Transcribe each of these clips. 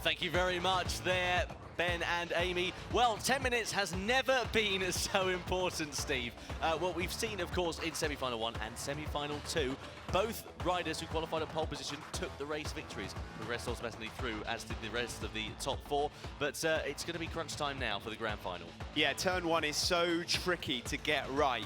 Thank you very much there, Ben and Amy. Well, 10 minutes has never been so important, Steve. What we've seen, of course, in semi-final 1 and semi-final 2, both riders who qualified at pole position took the race victories. The rest ultimately through, as did the rest of the top 4. But it's going to be crunch time now for the grand final. Yeah, turn 1 is so tricky to get right.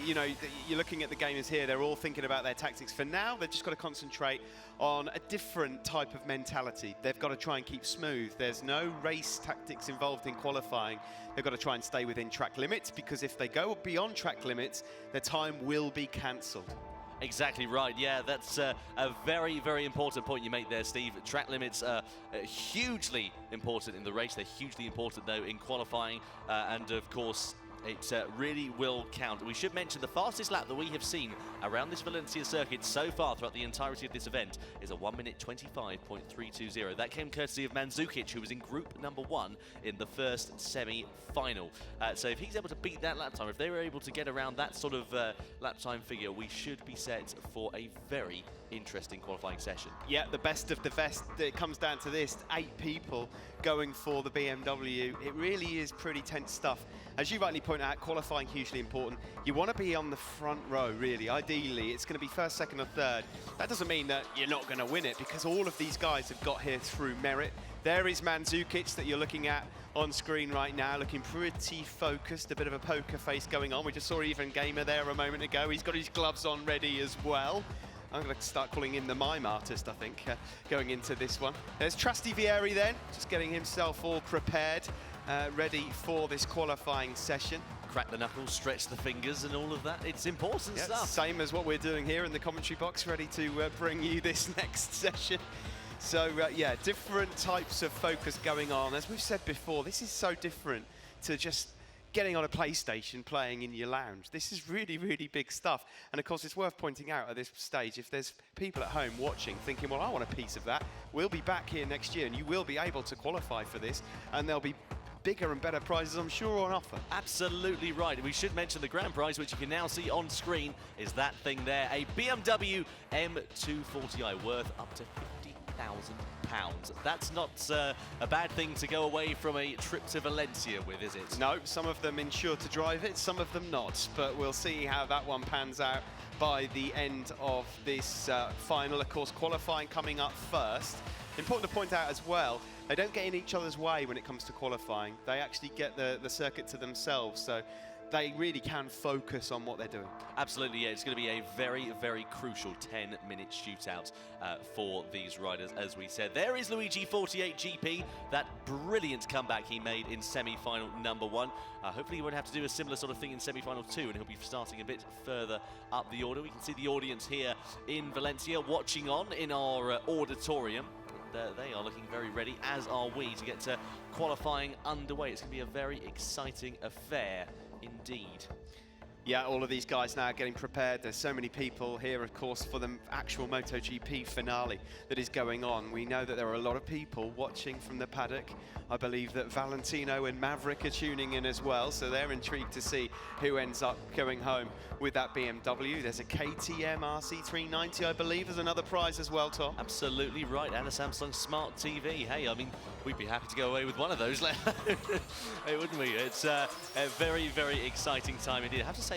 You know, you're looking at the gamers here, they're all thinking about their tactics. For now, they've just got to concentrate on a different type of mentality. They've got to try and keep smooth. There's no race tactics involved in qualifying. They've got to try and stay within track limits, because if they go beyond track limits, their time will be cancelled. Exactly right. Yeah, that's a very, very important point you make there, Steve. Track limits are hugely important in the race. They're hugely important, though, in qualifying. And, of course, it really will count. We should mention the fastest lap that we have seen around this Valencia circuit so far throughout the entirety of this event is a 1 minute 25.320. That came courtesy of Mandzukic, who was in group number 1 in the first semi-final. So if he's able to beat that lap time, if they were able to get around that sort of lap time figure, we should be set for a very interesting qualifying session. Yeah, the best of the best. It comes down to this, 8 people going for the BMW. It really is pretty tense stuff. As you rightly point out, qualifying hugely important. You want to be on the front row, really. Ideally, it's going to be first, second or third. That doesn't mean that you're not going to win it, because all of these guys have got here through merit. There is Mandzukic that you're looking at on screen right now, looking pretty focused, a bit of a poker face going on. We just saw Even Gamer there a moment ago. He's got his gloves on ready as well. I'm going to start calling him the mime artist, I think, going into this one. There's Trusty Vieri then, just getting himself all prepared, ready for this qualifying session. Crack the knuckles, stretch the fingers and all of that. It's important stuff. Same as what we're doing here in the commentary box, ready to bring you this next session. So, yeah, different types of focus going on. As we've said before, this is so different to just getting on a PlayStation, playing in your lounge. This is really, really big stuff. And of course, it's worth pointing out at this stage, if there's people at home watching thinking, well, I want a piece of that, we'll be back here next year and you will be able to qualify for this, and there'll be bigger and better prizes, I'm sure, on offer. Absolutely right. We should mention the grand prize, which you can now see on screen, is that thing there, a BMW M240i worth up to £50,000. That's not a bad thing to go away from a trip to Valencia with, is it? No, some of them insure to drive it, some of them not, but we'll see how that one pans out by the end of this final. Of course, qualifying coming up first. Important to point out as well, they don't get in each other's way when it comes to qualifying. They actually get the circuit to themselves, so they really can focus on what they're doing. Absolutely, yeah. It's going to be a very, very crucial 10-minute shootout for these riders, as we said. There is Luigi 48GP, that brilliant comeback he made in semi-final number 1. Hopefully he won't have to do a similar sort of thing in semi-final 2, and he'll be starting a bit further up the order. We can see the audience here in Valencia watching on in our auditorium. They are looking very ready, as are we, to get to qualifying underway. It's going to be a very exciting affair indeed. Yeah, all of these guys now getting prepared. There's so many people here, of course, for the actual MotoGP finale that is going on. We know that there are a lot of people watching from the paddock. I believe that Valentino and Maverick are tuning in as well, so they're intrigued to see who ends up going home with that BMW. There's a KTM RC390, I believe. There's another prize as well, Tom. Absolutely right, and a Samsung Smart TV. Hey, I mean, we'd be happy to go away with one of those, hey, wouldn't we? It's a very, very exciting time indeed. I have to say,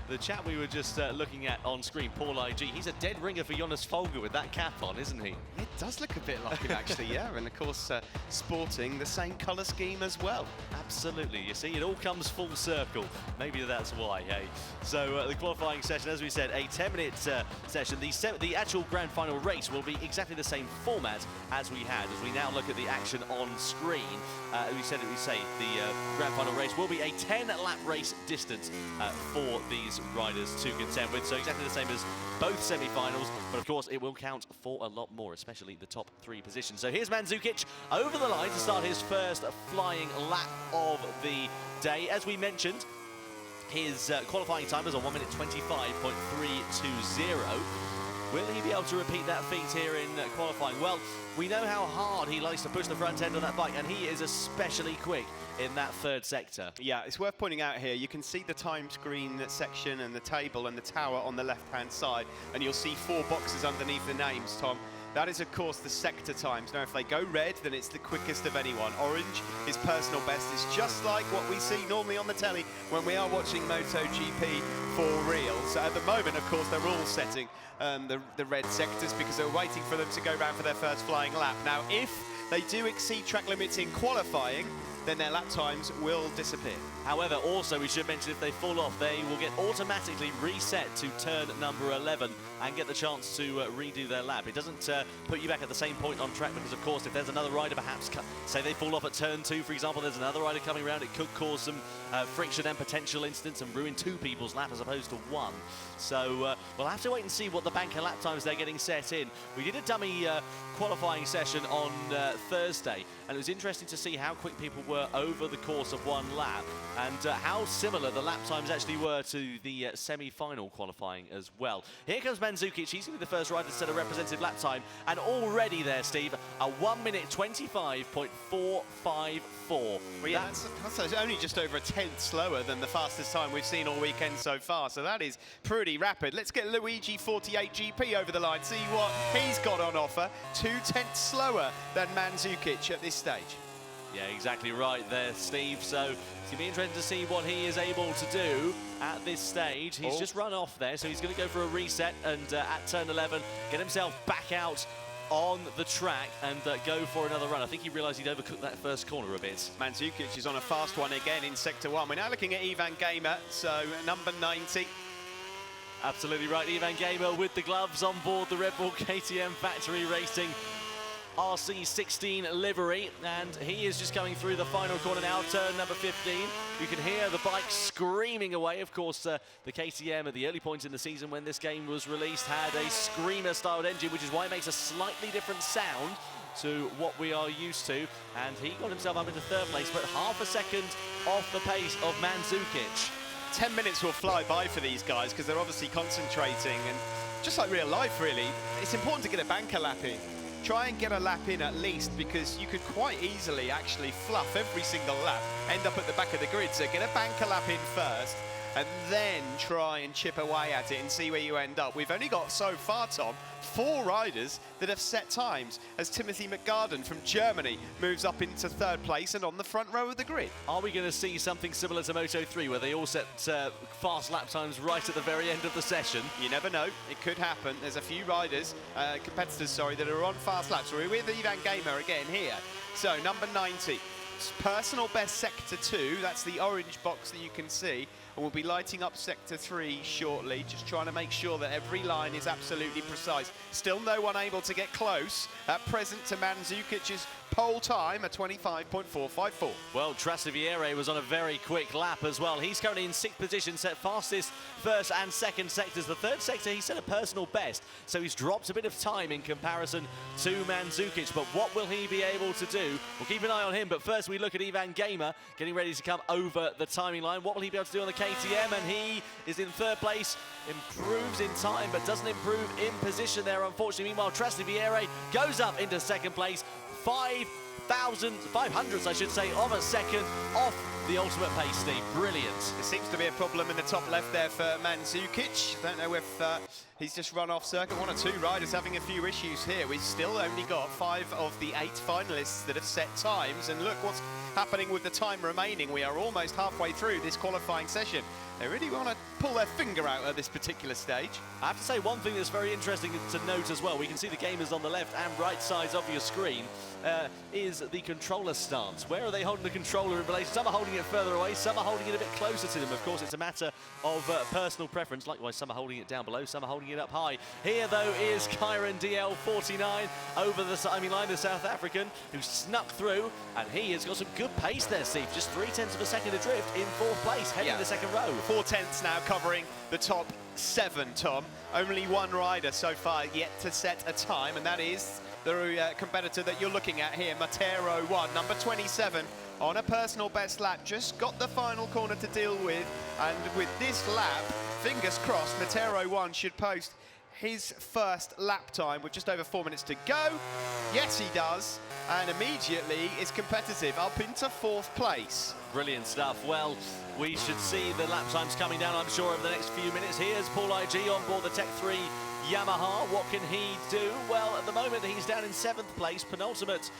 the chap we were just looking at on screen, Paul IG, he's a dead ringer for Jonas Folger with that cap on, isn't he? It does look a bit like him, actually, yeah. And of course, sporting the same colour scheme as well. Absolutely. You see, it all comes full circle. Maybe that's why, hey. So the qualifying session, as we said, a 10-minute session. The actual grand final race will be exactly the same format as we had. As we now look at the action on screen, we say the grand final race will be a 10-lap race distance for these riders to contend with. So exactly the same as both semi-finals, but of course it will count for a lot more, especially the top 3 positions. So here's Mandzukic over the line to start his first flying lap of the day. As we mentioned, his qualifying time is a 1 minute 25.320. Will he be able to repeat that feat here in qualifying? Well, we know how hard he likes to push the front end of that bike, and he is especially quick in that third sector. Yeah, it's worth pointing out here, you can see the time screen section and the table and the tower on the left-hand side, and you'll see 4 boxes underneath the names, Tom. That is, of course, the sector times. Now, if they go red, then it's the quickest of anyone. Orange is personal best. It's just like what we see normally on the telly when we are watching MotoGP for real. So at the moment, of course, they're all setting the red sectors because they're waiting for them to go round for their first flying lap. Now, if they do exceed track limits in qualifying, then their lap times will disappear. However, also we should mention if they fall off, they will get automatically reset to turn number 11 and get the chance to redo their lap. It doesn't put you back at the same point on track because, of course, if there's another rider perhaps, say they fall off at turn 2, for example, there's another rider coming around, it could cause some friction and potential incidents and ruin 2 people's lap as opposed to 1. So we'll have to wait and see what the banker lap times they're getting set in. We did a dummy qualifying session on Thursday, and it was interesting to see how quick people were over the course of 1 lap and how similar the lap times actually were to the semi-final qualifying as well. Here comes Mandzukic. He's going to be the first rider to set a representative lap time, and already there, Steve, a 1 minute 25.454. Well, yeah, that's only just over a tenth slower than the fastest time we've seen all weekend so far, so that is pretty rapid. Let's get Luigi 48 GP over the line, see what he's got on offer. 2 tenths slower than Mandzukic at this stage. Yeah, exactly right there, Steve. So it's going to be interesting to see what he is able to do at this stage. He's just run off there, so he's going to go for a reset and at turn 11, get himself back out on the track and go for another run. I think he realised he'd overcooked that first corner a bit. Mandzukic is on a fast one again in Sector 1. We're now looking at Ivan Gamer, so number 90. Absolutely right, Ivan Gamer with the gloves on board the Red Bull KTM Factory Racing RC16 livery, and he is just coming through the final corner now, turn number 15. You can hear the bike screaming away. Of course, the KTM at the early point in the season when this game was released had a Screamer-styled engine, which is why it makes a slightly different sound to what we are used to. And he got himself up into 3rd place, but half a second off the pace of Mandzukic. 10 minutes will fly by for these guys because they're obviously concentrating, and just like real life, really, it's important to get a banker lap in. Try and get a lap in at least, because you could quite easily actually fluff every single lap, end up at the back of the grid. So get a banker lap in first, and then try and chip away at it and see where you end up. We've only got so far, Tom, 4 riders that have set times, as Timothy McGarden from Germany moves up into 3rd place and on the front row of the grid. Are we going to see something similar to Moto3 where they all set fast lap times right at the very end of the session? You never know, it could happen. There's a few riders, competitors, sorry, that are on fast laps. We're with Ivan Gamer again here. So number 90, personal best Sector 2, that's the orange box that you can see. And we'll be lighting up Sector 3 shortly, just trying to make sure that every line is absolutely precise. Still no one able to get close at present to Mandzukic's pole time at 25.454. Well, Trasiviere was on a very quick lap as well. He's currently in 6th position, set fastest 1st and 2nd sectors. The 3rd sector, he set a personal best, so he's dropped a bit of time in comparison to Mandzukic. But what will he be able to do? We'll keep an eye on him, but first we look at Ivan Gamer getting ready to come over the timing line. What will he be able to do on the KTM? And he is in 3rd place, improves in time, but doesn't improve in position there, unfortunately. Meanwhile, Trasiviere goes up into 2nd place, 500ths, I should say, of a second off the ultimate pace, Steve. Brilliant. There seems to be a problem in the top left there for Mandzukic. Don't know if he's just run off circuit. 1 or 2 riders having a few issues here. We've still only got 5 of the 8 finalists that have set times, and look what's happening with the time remaining. We are almost halfway through this qualifying session. They really want to pull their finger out at this particular stage. I have to say one thing that's very interesting to note as well, we can see the gamers on the left and right sides of your screen, is the controller stance. Where are they holding the controller in relation? Some are holding it further away, some are holding it a bit closer to them. Of course, it's a matter of personal preference. Likewise, some are holding it down below, some are holding it up high. Here, though, is Kyron DL49 over the timing line, the South African, who snuck through, and he has got some good pace there, Steve. Just 0.3 of a second adrift in 4th place, heading the 2nd row. 4 tenths now covering the top 7, Tom. Only 1 rider so far yet to set a time, and that is the competitor that you're looking at here, Matero 1, number 27, on a personal best lap. Just got the final corner to deal with, and with this lap, fingers crossed, Matero 1 should post his first lap time with just over 4 minutes to go. Yes, he does, and immediately is competitive up into 4th place. Brilliant stuff. Well, we should see the lap times coming down, I'm sure, over the next few minutes. Here's Paul IG on board the Tech 3 Yamaha. What can he do? Well, at the moment, he's down in 7th place, penultimate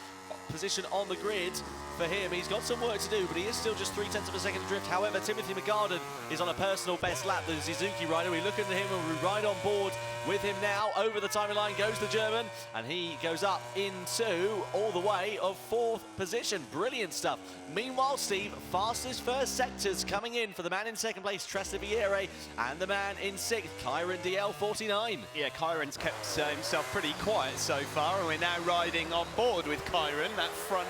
position on the grid for him. He's got some work to do, but he is still just 0.3 of a second adrift. However, Timothy McGarden is on a personal best lap, the Suzuki rider. We look at him and we ride on board with him now. Over the timeline goes the German, and he goes up into all the way of 4th position. Brilliant stuff. Meanwhile, Steve, fastest first sectors coming in for the man in 2nd place, Trastevere, and the man in 6th, Kyron DL49. Yeah, Kyron's kept himself pretty quiet so far, and we're now riding on board with Kyron, that front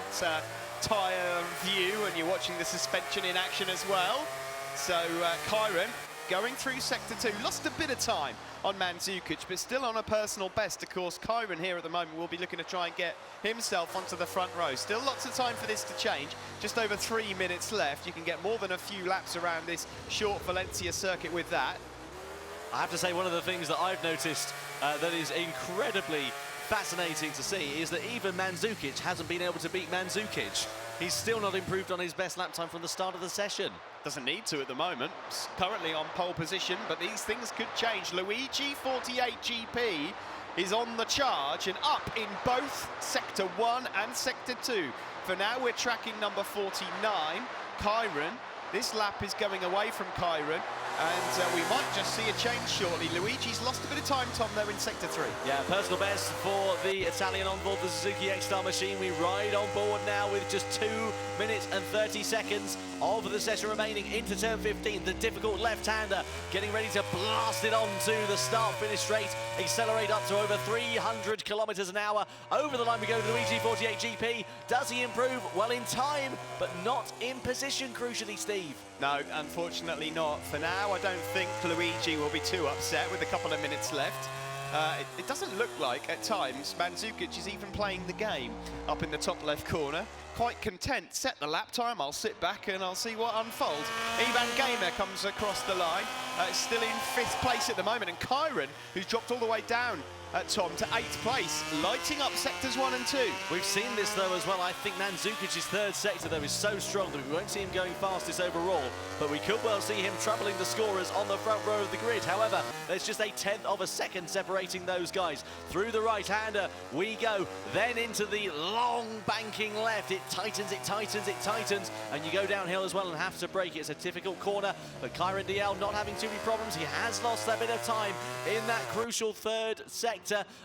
tyre view, and you're watching the suspension in action as well. So Kyron going through sector 2, lost a bit of time on Mandzukic, but still on a personal best. Of course, Kyron here at the moment will be looking to try and get himself onto the front row. Still lots of time for this to change. Just over 3 minutes left. You can get more than a few laps around this short Valencia circuit with that. I have to say, one of the things that I've noticed that is incredibly fascinating to see is that even Mandzukic hasn't been able to beat Mandzukic. He's still not improved on his best lap time from the start of the session. Doesn't need to at the moment. He's currently on pole position, but these things could change. Luigi 48GP is on the charge and up in both Sector 1 and Sector 2. For now, we're tracking number 49, Kyron. This lap is going away from Kyron, and we might just see a change shortly. Luigi's lost a bit of time, Tom, there in Sector 3. Yeah, personal best for the Italian on board the Suzuki X-Star machine. We ride on board now with just 2 minutes and 30 seconds of the session remaining into turn 15. The difficult left-hander getting ready to blast it onto the start-finish straight. Accelerate up to over 300 kilometers an hour. Over the line we go with Luigi 48GP. Does he improve? Well, in time, but not in position, crucially, Steve. No, unfortunately not. For now, I don't think Luigi will be too upset with a couple of minutes left. It doesn't look like, at times, Mandzukic is even playing the game up in the top left corner. Quite content, set the lap time, I'll sit back and I'll see what unfolds. Ivan Gamer comes across the line, still in 5th place at the moment, and Kyron, who's dropped all the way down, Tom, to 8th place, lighting up sectors 1 and 2. We've seen this, though, as well. I think Mandzukic's 3rd sector, though, is so strong that we won't see him going fastest overall, but we could well see him troubling the scorers on the front row of the grid. However, there's just a 1/10 of a second separating those guys. Through the right-hander we go, then into the long banking left. It tightens, it tightens, it tightens, and you go downhill as well and have to brake. It's a difficult corner, but Kyron DL not having too many problems. He has lost a bit of time in that crucial 3rd sector.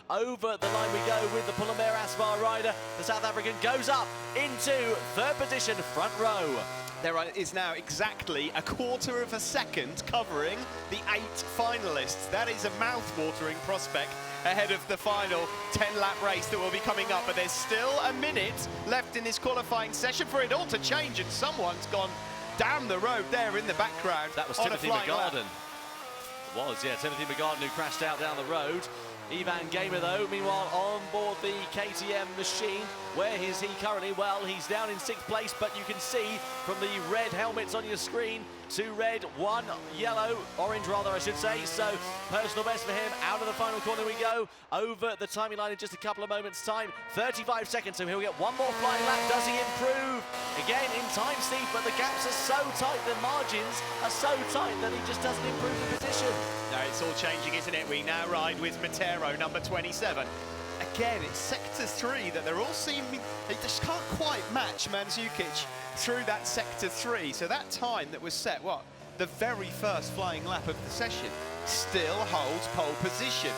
Over the line we go with the Pull&Bear Aspar rider. The South African goes up into 3rd position, front row. There is now exactly a 1/4 of a second covering the 8 finalists. That is a mouth-watering prospect ahead of the final 10-lap race that will be coming up. But there's still a minute left in this qualifying session for it all to change, and someone's gone down the road there in the background. That was Timothy McGarden. It was, yeah, Timothy McGarden, who crashed out down the road. Ivan Gamer, though, meanwhile, on board the KTM machine. Where is he currently? Well, he's down in 6th place, but you can see from the red helmets on your screen, 2 red, 1 yellow, orange rather, I should say. So, personal best for him. Out of the final corner we go. Over the timing line in just a couple of moments' time. 35 seconds, so he'll get one more flying lap. Does he improve? Again, in time, Steve, but the gaps are so tight, the margins are so tight that he just doesn't improve the position. No, it's all changing, isn't it? We now ride with Matero, number 27. Again, it's sector 3 that they're all seeming, they just can't quite match Mandzukic through that sector 3. So that time that was set, what, the very first flying lap of the session, still holds pole position.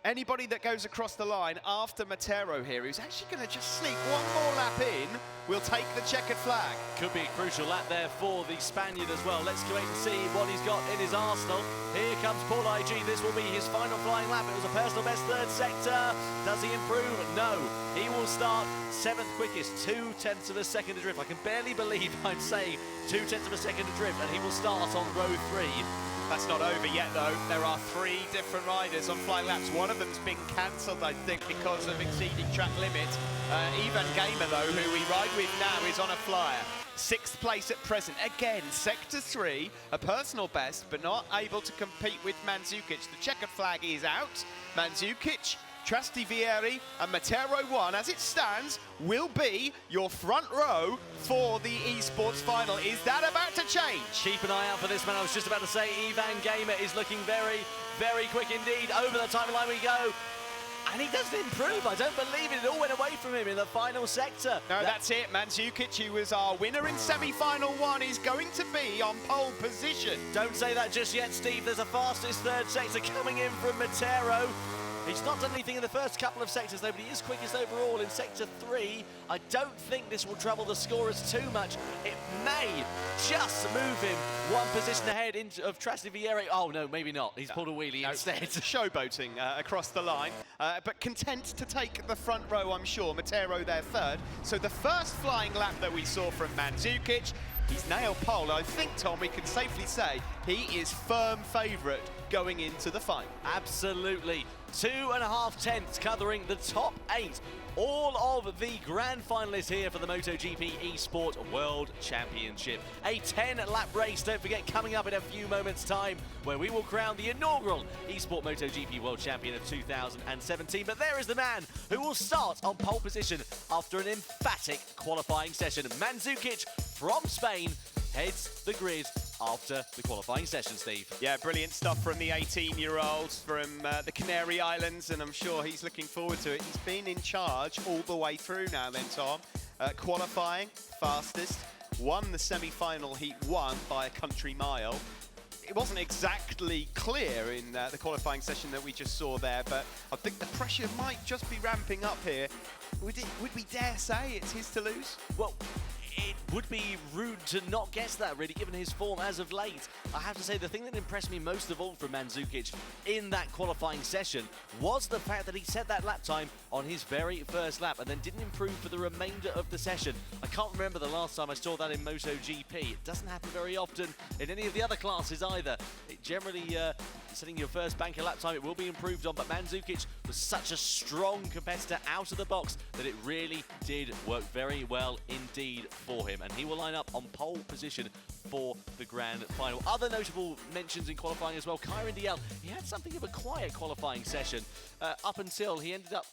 Anybody that goes across the line after Matero here, who's actually going to just sneak one more lap in, will take the checkered flag. Could be a crucial lap there for the Spaniard as well. Let's wait and see what he's got in his arsenal. Here comes Paul IG. This will be his final flying lap. It was a personal best 3rd sector. Does he improve? No. He will start 7th quickest, 2/10 of a second adrift. I can barely believe I'm saying 2/10 of a second adrift, and he will start on row 3. That's not over yet, though. There are 3 different riders on flying laps. One of them's been cancelled, I think, because of exceeding track limit. Ivan Gamer, though, who we ride with now, is on a flyer. 6th place at present. Again, sector 3, a personal best, but not able to compete with Mandzukic. The checkered flag is out. Mandzukic Trastivieri and Matero 1, as it stands, will be your front row for the esports final. Is that about to change? Keep an eye out for this man. I was just about to say Ivan Gamer is looking very, very quick indeed. Over the timeline we go. And he doesn't improve. I don't believe it. It all went away from him in the final sector. No, that's it. Mandzukic, who was our winner in semi-final 1, is going to be on pole position. Don't say that just yet, Steve. There's a fastest third sector coming in from Matero. He's not done anything in the first couple of sectors, though, but he is quickest overall in Sector 3. I don't think this will trouble the scorers too much. It may just move him one position ahead of Trastivieri. Oh, no, maybe not. He's pulled a wheelie instead. Showboating across the line, but content to take the front row, I'm sure. Matero there third. So the first flying lap that we saw from Mandzukic, he's nailed pole. I think, Tom, we can safely say he is firm favourite going into the final. Absolutely. 2.5 tenths covering the top 8. All of the grand finalists here for the MotoGP eSport World Championship. A 10-lap race, don't forget, coming up in a few moments' time, where we will crown the inaugural eSport MotoGP World Champion of 2017. But there is the man who will start on pole position after an emphatic qualifying session. Mandzukic from Spain heads the grid after the qualifying session, Steve. Yeah, brilliant stuff from the 18-year-old from the Canary Islands, and I'm sure he's looking forward to it. He's been in charge all the way through now then, Tom. Qualifying, fastest, won the semi-final heat 1 by a country mile. It wasn't exactly clear in the qualifying session that we just saw there, but I think the pressure might just be ramping up here. Would we dare say it's his to lose? Well, it would be rude to not guess that, really, given his form as of late. I have to say, the thing that impressed me most of all from Mandzukic in that qualifying session was the fact that he set that lap time on his very first lap and then didn't improve for the remainder of the session. I can't remember the last time I saw that in MotoGP. It doesn't happen very often in any of the other classes either. It generally, setting your first banker lap time, it will be improved on, but Mandzukic was such a strong competitor out of the box that it really did work very well indeed for him, and he will line up on pole position for the grand final. Other notable mentions in qualifying as well. Kyron DL, he had something of a quiet qualifying session up until he ended up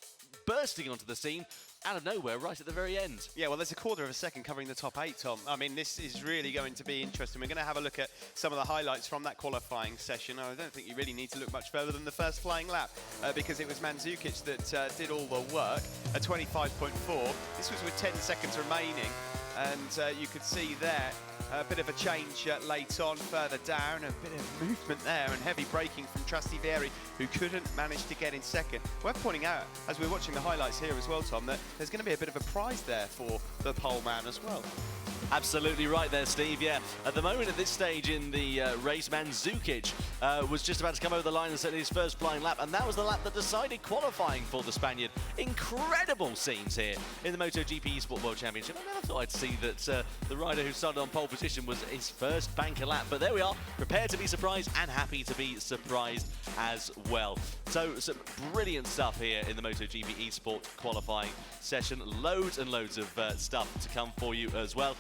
bursting onto the scene out of nowhere right at the very end. Yeah, well, there's a quarter of a second covering the top 8, Tom. I mean, this is really going to be interesting. We're going to have a look at some of the highlights from that qualifying session. I don't think you really need to look much further than the first flying lap because it was Mandzukic that did all the work at 25.4. This was with 10 seconds remaining, and you could see there a bit of a change late on, further down, a bit of movement there, and heavy braking from Trastivieri, who couldn't manage to get in second. Worth pointing out, as we're watching the highlights here as well, Tom, that there's going to be a bit of a prize there for the pole man as well. Absolutely right there, Steve. Yeah, at the moment at this stage in the race, Mandzukic was just about to come over the line and set his first flying lap, and that was the lap that decided qualifying for the Spaniard. Incredible scenes here in the MotoGP eSport World Championship. I never thought I'd see that the rider who started on pole position was his first banker lap, but there we are, prepared to be surprised and happy to be surprised as well. So some brilliant stuff here in the MotoGP eSport qualifying session. Loads and loads of stuff to come for you as well.